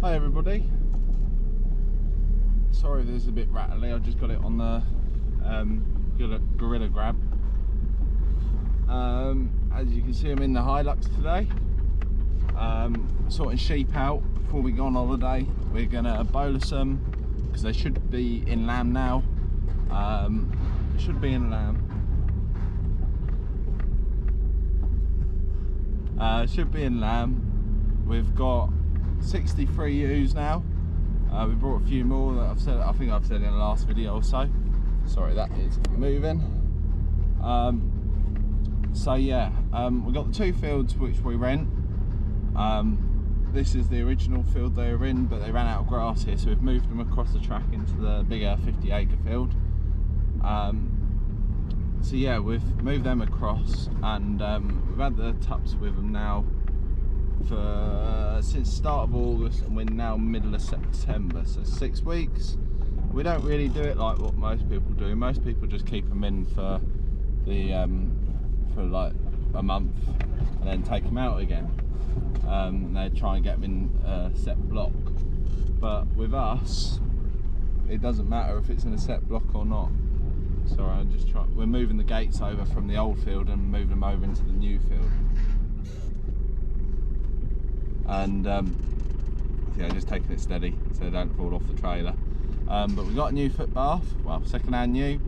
Hi everybody. Sorry if this is a bit rattly, I just got it on the Gorilla Grab. As you can see, I'm in the Hilux today, sorting sheep out before we go on holiday. We're gonna bolus them because they should be in lamb now. They should be in lamb. Should be in lamb. We've got 63 ewes now. We brought a few more that I think I've said in the last video or so. Sorry, that is moving. So yeah, we've got the two fields which we rent. This is the original field they were in, but they ran out of grass here, so we've moved them across the track into the bigger 50-acre field. So yeah, we've moved them across, and we've had the tups with them now for since start of August, and we're now middle of September, so 6 weeks. We don't really do it like what most people do. Most people just keep them in for the for like a month and then take them out again. They try and get them in a set block, but with us it doesn't matter if it's in a set block or not. Sorry, we're moving the gates over from the old field and moving them over into the new field. And yeah, just taking it steady so they don't fall off the trailer. But we got a new foot bath, well, second-hand new.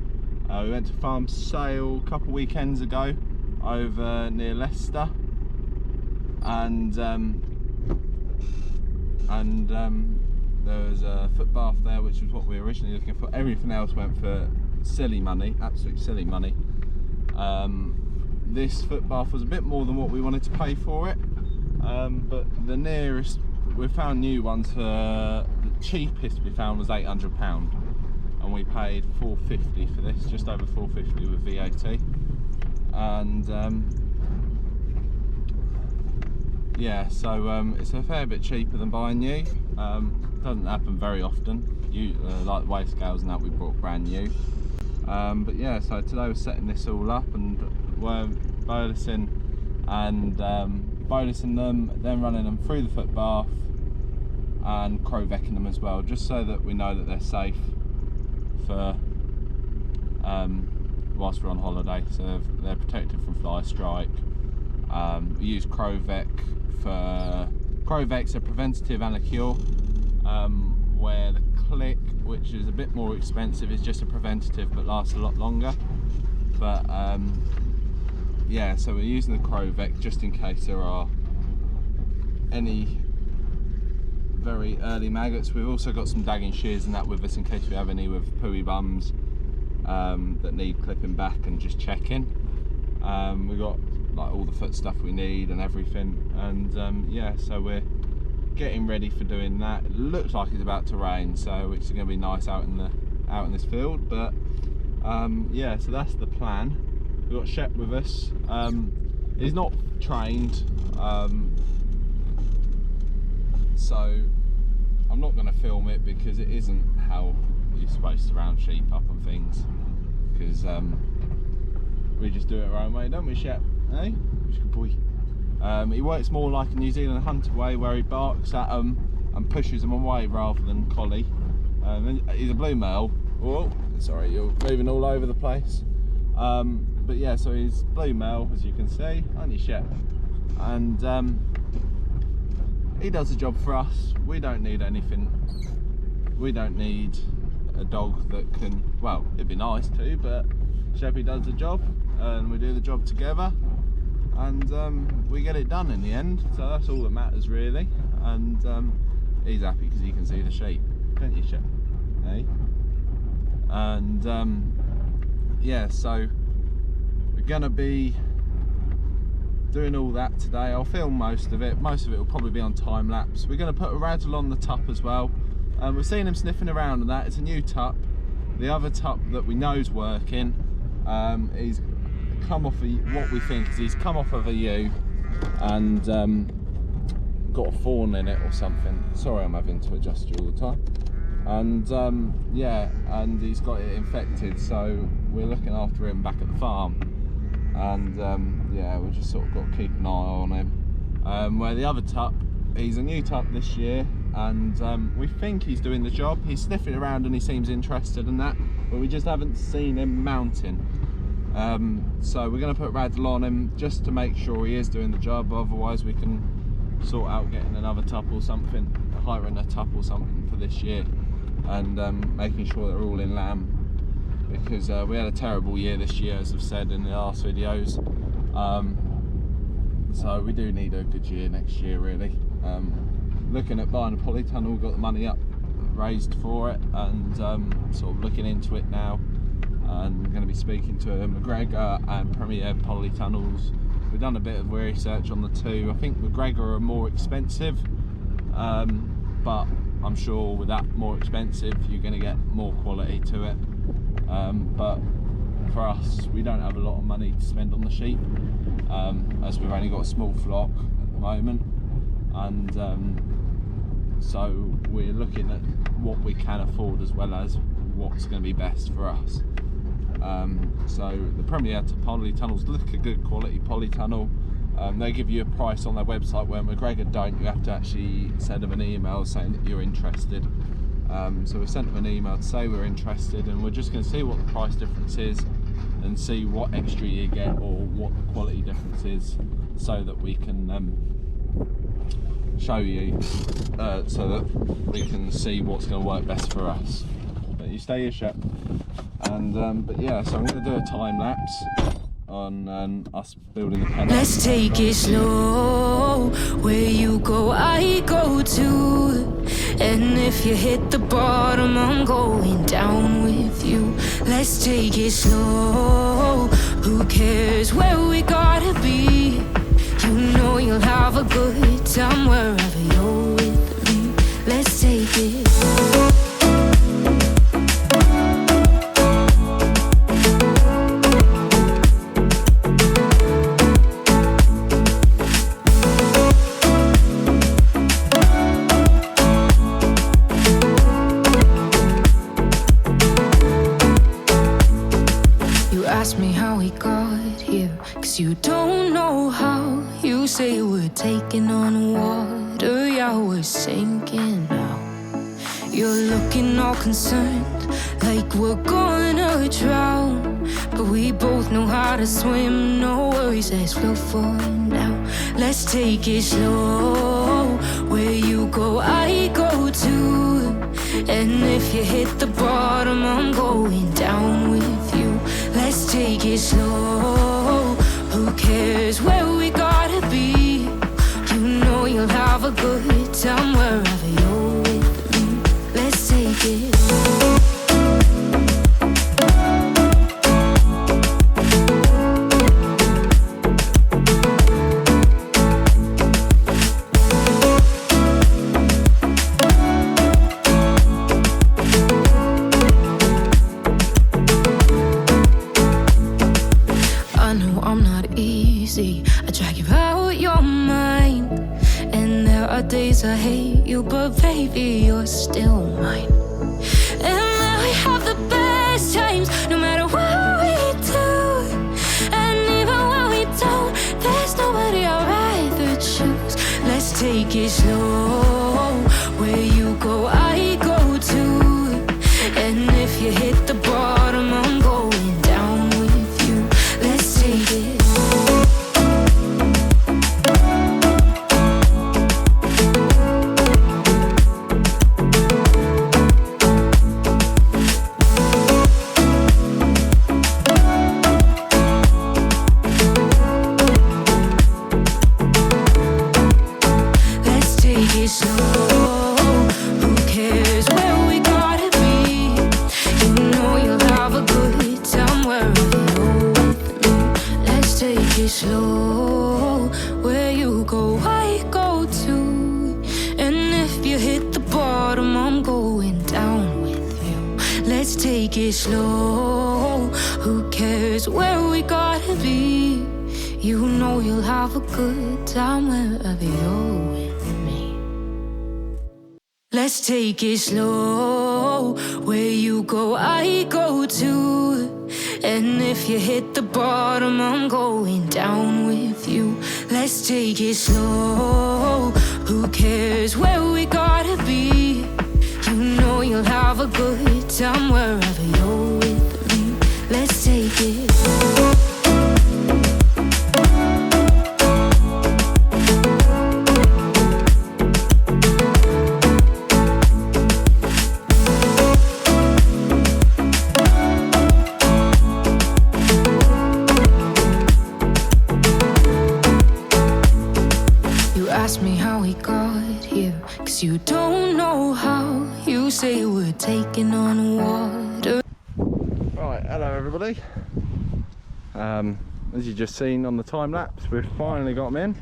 We went to Farm Sale a couple weekends ago over near Leicester, and there was a foot bath there, which was what we were originally looking for. Everything else went for silly money, absolute silly money. This foot bath was a bit more than what we wanted to pay for it, but the nearest we found new ones for the cheapest we found was £800, and we paid £450 for this, just over £450 with VAT. And yeah, so it's a fair bit cheaper than buying new. Doesn't happen very often. Like the weigh scales and that, we bought brand new. But yeah, so today we're setting this all up, and we're bolusing them, then running them through the foot bath and crowvecking them as well, just so that we know that they're safe for whilst we're on holiday, so they're protected from fly strike. We use Crowvec for Crowvec's a preventative and a cure, where the Click, which is a bit more expensive, is just a preventative but lasts a lot longer. But yeah, so we're using the Crowvec just in case there are any very early maggots. We've also got some dagging shears and that with us in case we have any with pooey bums that need clipping back and just checking. We've got like all the foot stuff we need and everything, and yeah, so we're getting ready for doing that. It looks like it's about to rain, so which is going to be nice out in this field. But yeah, so that's the plan. We've got Shep with us. He's not trained, so I'm not going to film it because it isn't how you're supposed to round sheep up and things, because we just do it our own way, don't we, Shep? Eh? Good boy. He works more like a New Zealand hunter way, where he barks at them and pushes them away rather than collie. He's a blue male. Oh, sorry, you're moving all over the place. But yeah, so he's blue male, as you can see, aren't you, Shep? And he does the job for us. We don't need anything. We don't need a dog that can, well, it'd be nice too, but Sheppy does the job and we do the job together, and we get it done in the end, so that's all that matters really. And he's happy because he can see the sheep, can't you, Shep? Hey? And yeah, so we're gonna be doing all that today. I'll film most of it. Most of it will probably be on time lapse. We're going to put a razzle on the tup as well. We've seen him sniffing around and that. It's a new tup. The other tup that we know is working, he's come off what we think is he's come off of a ewe and got a fawn in it or something. Sorry, I'm having to adjust you all the time. And yeah, and he's got it infected, so we're looking after him back at the farm. And yeah, we just sort of got to keep an eye on him. Where the other tup, he's a new tup this year, and we think he's doing the job. He's sniffing around and he seems interested in that, but we just haven't seen him mounting. So we're going to put Razzle on him just to make sure he is doing the job. Otherwise we can sort out getting another tup or something, hiring a tup or something for this year, and making sure they're all in lamb, because we had a terrible year this year, as I've said in the last videos. So we do need a good year next year, really. Looking at buying a polytunnel, we've got the money up raised for it, and sort of looking into it now, and we're going to be speaking to McGregor and Premier Polytunnels. We've done a bit of research on the two. I think McGregor are more expensive, but I'm sure with that more expensive you're going to get more quality to it. But for us, we don't have a lot of money to spend on the sheep, as we've only got a small flock at the moment, and so we're looking at what we can afford as well as what's going to be best for us. So the Premier Polytunnels look a good quality polytunnel. They give you a price on their website, where McGregor don't. You have to actually send them an email saying that you're interested. So we sent them an email to say we're interested, and we're just going to see what the price difference is and see what extra you get or what the quality difference is, so that we can show you, so that we can see what's going to work best for us. But you stay here, Shep. And but yeah, so I'm going to do a time lapse on us building the pen. Let's take it slow. Where you go, I go too. And if you hit the bottom, I'm going down with you. Let's take it slow. Who cares where we gotta be? You know you'll have a good time wherever you're with me. Let's take it slow. Ask me how we got here, 'cause you don't know how. You say we're taking on water, yeah, we're sinking now. You're looking all concerned, like we're gonna drown. But we both know how to swim, no worries, let's flow for now. Let's take it slow. Where you go, I go too. And if you hit the bottom, I'm going down with you. Let's take it slow. Who cares where we gotta be? You know you'll have a good time wherever you're with me. Let's take it slow. I drag you out your mind, and there are days I hate you, but baby, you're still mine. And now we have the best times, no matter what we do. And even when we don't, there's nobody I'd rather choose. Let's take it slow. Where you go, I go too. And if you hit the bottom, I'm going down with you. Let's take it. Slow, where you go, I go too. And if you hit the bottom, I'm going down with you. Let's take it slow. Who cares where we gotta be? You know you'll have a good time wherever you're with me. Let's take it slow. Where you go, I go too. And if you hit the bottom, I'm going down with you. Let's take it slow. Who cares where we gotta be? You know you'll have a good time wherever you're with me. Let's take it. Ask me how we got here, 'cause you don't know how. You say we're taking on water. Right, hello everybody. As you just seen on the time lapse, we've finally got them in.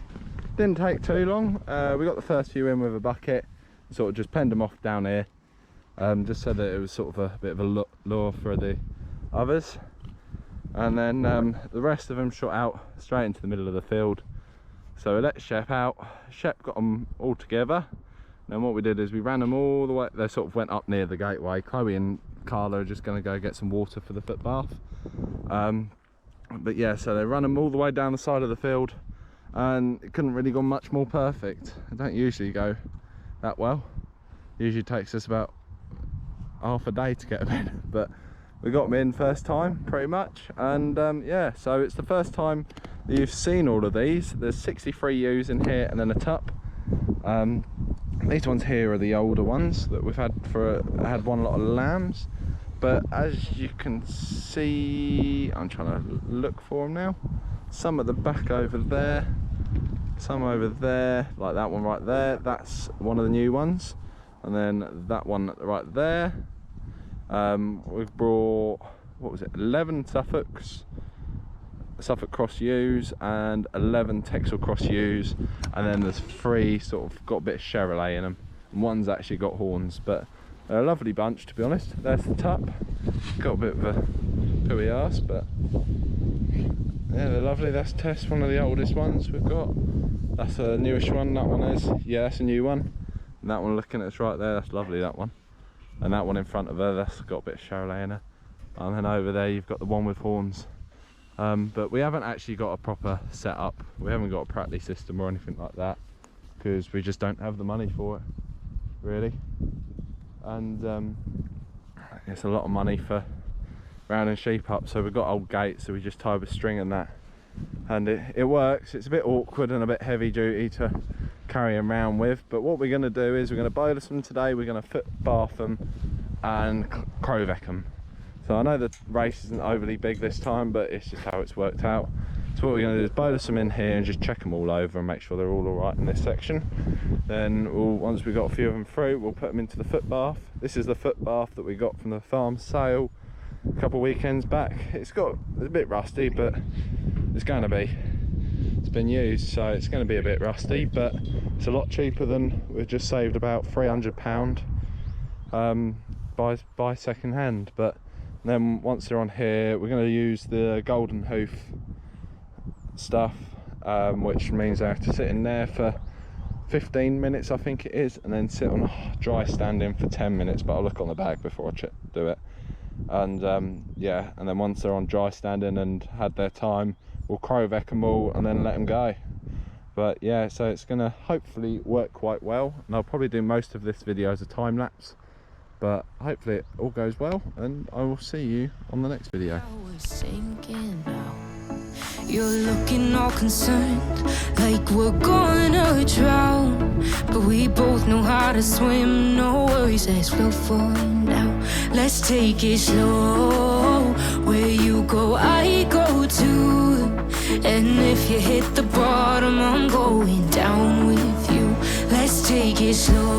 Didn't take too long. We got the first few in with a bucket, sort of just penned them off down here, just so that it was sort of a bit of a lure for the others. And then the rest of them shot out straight into the middle of the field. So we let Shep out. Shep got them all together. And what we did is we ran them all the way. They sort of went up near the gateway. Chloe and Carla are just going to go get some water for the foot bath. But yeah, so they ran them all the way down the side of the field, and it couldn't really go much more perfect. It don't usually go that well. It usually takes us about half a day to get them in, but we got them in first time pretty much. And yeah, so it's the first time that you've seen all of these. There's 63 ewes in here and then a tup. These ones here are the older ones that we've had had one lot of lambs, but as you can see, I'm trying to look for them now. Some at the back over there, some over there, like that one right there, that's one of the new ones, and then that one right there. We've brought, what was it, 11 Suffolk Cross ewes and 11 Texel Cross ewes, and then there's 3 sort of got a bit of Chevrolet in them, and one's actually got horns. But they're a lovely bunch, to be honest. There's the tup, got a bit of a pooey arse, but yeah, they're lovely. That's Tess, one of the oldest ones we've got. That's a newish one. That one is, yeah, that's a new one. And that one looking at us right there, that's lovely, that one. And that one in front of her, that's got a bit of Chevrolet in her. And then over there you've got the one with horns. But we haven't actually got a proper setup. We haven't got a Pratley system or anything like that, because we just don't have the money for it, really. And it's a lot of money for rounding sheep up, so we've got old gates, so we just tie with string and that, and it works. It's a bit awkward and a bit heavy duty to carry them around with, but what we're going to do is we're going to bolus them today. We're going to foot bath them and Crowveck them. So I know the race isn't overly big this time, but it's just how it's worked out. So what we're going to do is bolus them in here and just check them all over and make sure they're all alright in this section. Then once we've got a few of them through, we'll put them into the foot bath. This is the foot bath that we got from the farm sale a couple of weekends back. It's a bit rusty, but it's going to be. It's been used, so it's going to be a bit rusty, but it's a lot cheaper than we've just saved about £300 by second hand. But then once they're on here, we're going to use the golden hoof stuff, which means they have to sit in there for 15 minutes, I think it is, and then sit on dry standing for 10 minutes, but I'll look on the bag before I do it. And yeah, and then once they're on dry standing and had their time, we'll Crowveck them all and then let them go. But yeah, so it's going to hopefully work quite well, and I'll probably do most of this video as a time lapse, but hopefully it all goes well, and I will see you on the next video. You're looking all concerned, like we're gonna drown, but we both know how to swim. No worries as we're falling down. Let's take it slow. Where you go, I go too. And if you hit the bottom, I'm going down with you. Let's take it slow.